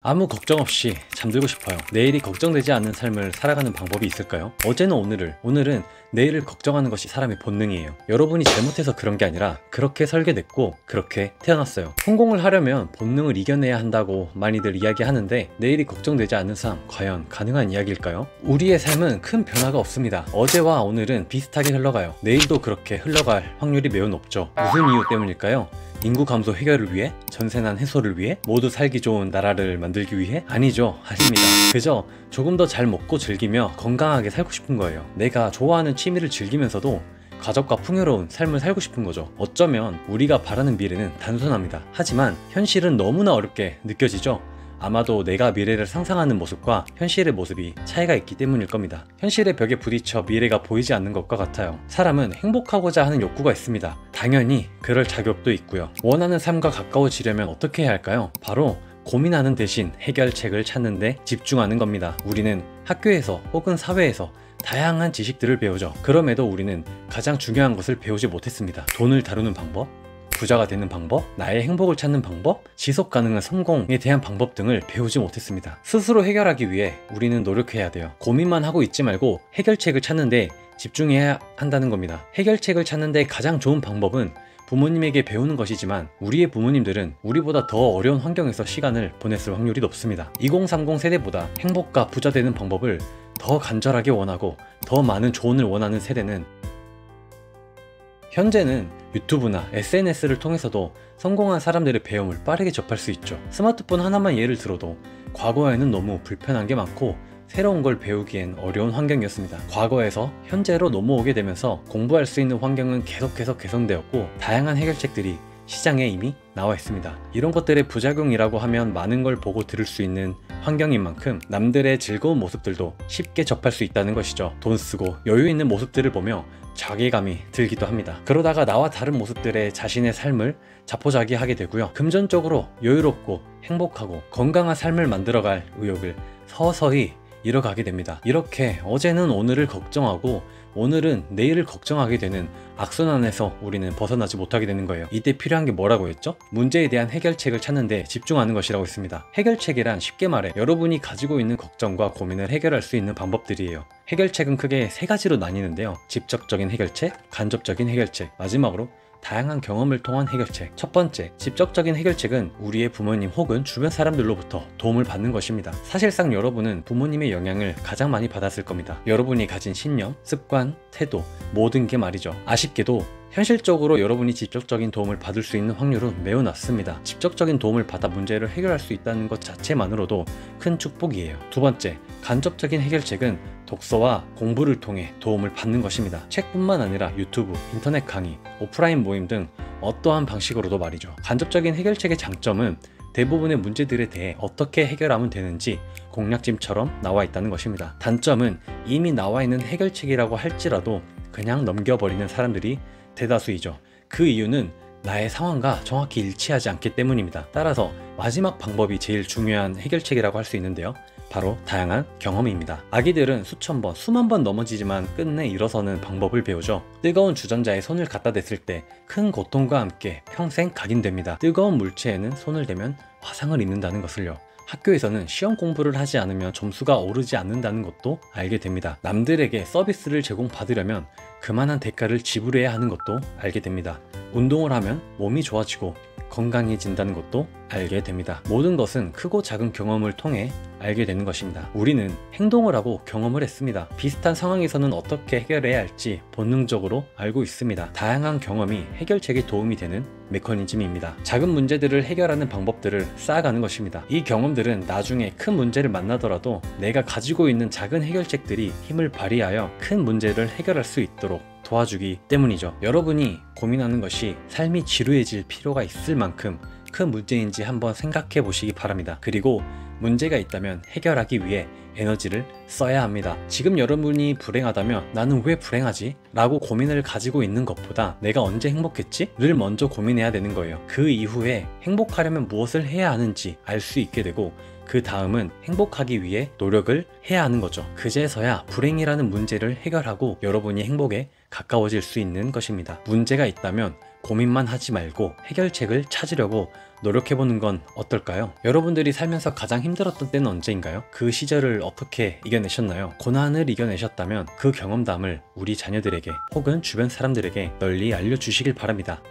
아무 걱정 없이 잠들고 싶어요. 내일이 걱정되지 않는 삶을 살아가는 방법이 있을까요? 어제는 오늘은 내일을 걱정하는 것이 사람의 본능이에요. 여러분이 잘못해서 그런 게 아니라 그렇게 설계됐고 그렇게 태어났어요. 성공을 하려면 본능을 이겨내야 한다고 많이들 이야기하는데, 내일이 걱정되지 않는 삶, 과연 가능한 이야기일까요? 우리의 삶은 큰 변화가 없습니다. 어제와 오늘은 비슷하게 흘러가요. 내일도 그렇게 흘러갈 확률이 매우 높죠. 무슨 이유 때문일까요? 인구 감소 해결을 위해? 전세난 해소를 위해? 모두 살기 좋은 나라를 만들기 위해? 아니죠. 아닙니다. 그저 조금 더 잘 먹고 즐기며 건강하게 살고 싶은 거예요. 내가 좋아하는 취미를 즐기면서도 가족과 풍요로운 삶을 살고 싶은 거죠. 어쩌면 우리가 바라는 미래는 단순합니다. 하지만 현실은 너무나 어렵게 느껴지죠. 아마도 내가 미래를 상상하는 모습과 현실의 모습이 차이가 있기 때문일 겁니다. 현실의 벽에 부딪혀 미래가 보이지 않는 것과 같아요. 사람은 행복하고자 하는 욕구가 있습니다. 당연히 그럴 자격도 있고요. 원하는 삶과 가까워지려면 어떻게 해야 할까요? 바로 고민하는 대신 해결책을 찾는 데 집중하는 겁니다. 우리는 학교에서 혹은 사회에서 다양한 지식들을 배우죠. 그럼에도 우리는 가장 중요한 것을 배우지 못했습니다. 돈을 다루는 방법, 부자가 되는 방법, 나의 행복을 찾는 방법, 지속 가능한 성공에 대한 방법 등을 배우지 못했습니다. 스스로 해결하기 위해 우리는 노력해야 돼요. 고민만 하고 있지 말고 해결책을 찾는데 집중해야 한다는 겁니다. 해결책을 찾는데 가장 좋은 방법은 부모님에게 배우는 것이지만, 우리의 부모님들은 우리보다 더 어려운 환경에서 시간을 보냈을 확률이 높습니다. 2030 세대보다 행복과 부자 되는 방법을 더 간절하게 원하고 더 많은 조언을 원하는 세대는, 현재는 유튜브나 SNS를 통해서도 성공한 사람들의 배움을 빠르게 접할 수 있죠. 스마트폰 하나만 예를 들어도 과거에는 너무 불편한 게 많고 새로운 걸 배우기엔 어려운 환경이었습니다. 과거에서 현재로 넘어오게 되면서 공부할 수 있는 환경은 계속해서 개선되었고, 다양한 해결책들이 시장에 이미 나와 있습니다. 이런 것들의 부작용이라고 하면 많은 걸 보고 들을 수 있는 환경인 만큼 남들의 즐거운 모습들도 쉽게 접할 수 있다는 것이죠. 돈 쓰고 여유 있는 모습들을 보며 자괴감이 들기도 합니다. 그러다가 나와 다른 모습들의 자신의 삶을 자포자기하게 되고요. 금전적으로 여유롭고 행복하고 건강한 삶을 만들어갈 의욕을 서서히 잃어가게 됩니다. 이렇게 어제는 오늘을 걱정하고 오늘은 내일을 걱정하게 되는 악순환에서 우리는 벗어나지 못하게 되는 거예요. 이때 필요한 게 뭐라고 했죠? 문제에 대한 해결책을 찾는 데 집중하는 것이라고 했습니다. 해결책이란 쉽게 말해 여러분이 가지고 있는 걱정과 고민을 해결할 수 있는 방법들이에요. 해결책은 크게 세 가지로 나뉘는데요. 직접적인 해결책, 간접적인 해결책, 마지막으로 다양한 경험을 통한 해결책. 첫 번째, 직접적인 해결책은 우리의 부모님 혹은 주변 사람들로부터 도움을 받는 것입니다. 사실상 여러분은 부모님의 영향을 가장 많이 받았을 겁니다. 여러분이 가진 신념, 습관, 태도, 모든 게 말이죠. 아쉽게도 현실적으로 여러분이 직접적인 도움을 받을 수 있는 확률은 매우 낮습니다. 직접적인 도움을 받아 문제를 해결할 수 있다는 것 자체만으로도 큰 축복이에요. 두 번째, 간접적인 해결책은 독서와 공부를 통해 도움을 받는 것입니다. 책뿐만 아니라 유튜브, 인터넷 강의, 오프라인 모임 등 어떠한 방식으로도 말이죠. 간접적인 해결책의 장점은 대부분의 문제들에 대해 어떻게 해결하면 되는지 공략집처럼 나와 있다는 것입니다. 단점은 이미 나와 있는 해결책이라고 할지라도 그냥 넘겨버리는 사람들이 대다수이죠. 그 이유는 나의 상황과 정확히 일치하지 않기 때문입니다. 따라서 마지막 방법이 제일 중요한 해결책이라고 할 수 있는데요. 바로 다양한 경험입니다. 아기들은 수천 번, 수만 번 넘어지지만 끝내 일어서는 방법을 배우죠. 뜨거운 주전자에 손을 갖다 댔을 때 큰 고통과 함께 평생 각인됩니다. 뜨거운 물체에는 손을 대면 화상을 입는다는 것을요. 학교에서는 시험 공부를 하지 않으면 점수가 오르지 않는다는 것도 알게 됩니다. 남들에게 서비스를 제공받으려면 그만한 대가를 지불해야 하는 것도 알게 됩니다. 운동을 하면 몸이 좋아지고 건강해진다는 것도 알게 됩니다. 모든 것은 크고 작은 경험을 통해 알게 되는 것입니다. 우리는 행동을 하고 경험을 했습니다. 비슷한 상황에서는 어떻게 해결해야 할지 본능적으로 알고 있습니다. 다양한 경험이 해결책에 도움이 되는 메커니즘입니다. 작은 문제들을 해결하는 방법들을 쌓아가는 것입니다. 이 경험들은 나중에 큰 문제를 만나더라도 내가 가지고 있는 작은 해결책들이 힘을 발휘하여 큰 문제를 해결할 수 있도록 도와주기 때문이죠. 여러분이 고민하는 것이 삶이 지루해질 필요가 있을 만큼 큰 문제인지 한번 생각해 보시기 바랍니다. 그리고 문제가 있다면 해결하기 위해 에너지를 써야 합니다. 지금 여러분이 불행하다면 나는 왜 불행하지? 라고 고민을 가지고 있는 것보다 내가 언제 행복했지? 를 먼저 고민해야 되는 거예요. 그 이후에 행복하려면 무엇을 해야 하는지 알 수 있게 되고, 그 다음은 행복하기 위해 노력을 해야 하는 거죠. 그제서야 불행이라는 문제를 해결하고 여러분이 행복에 가까워질 수 있는 것입니다. 문제가 있다면 고민만 하지 말고 해결책을 찾으려고 노력해보는 건 어떨까요? 여러분들이 살면서 가장 힘들었던 때는 언제인가요? 그 시절을 어떻게 이겨내셨나요? 고난을 이겨내셨다면 그 경험담을 우리 자녀들에게 혹은 주변 사람들에게 널리 알려주시길 바랍니다.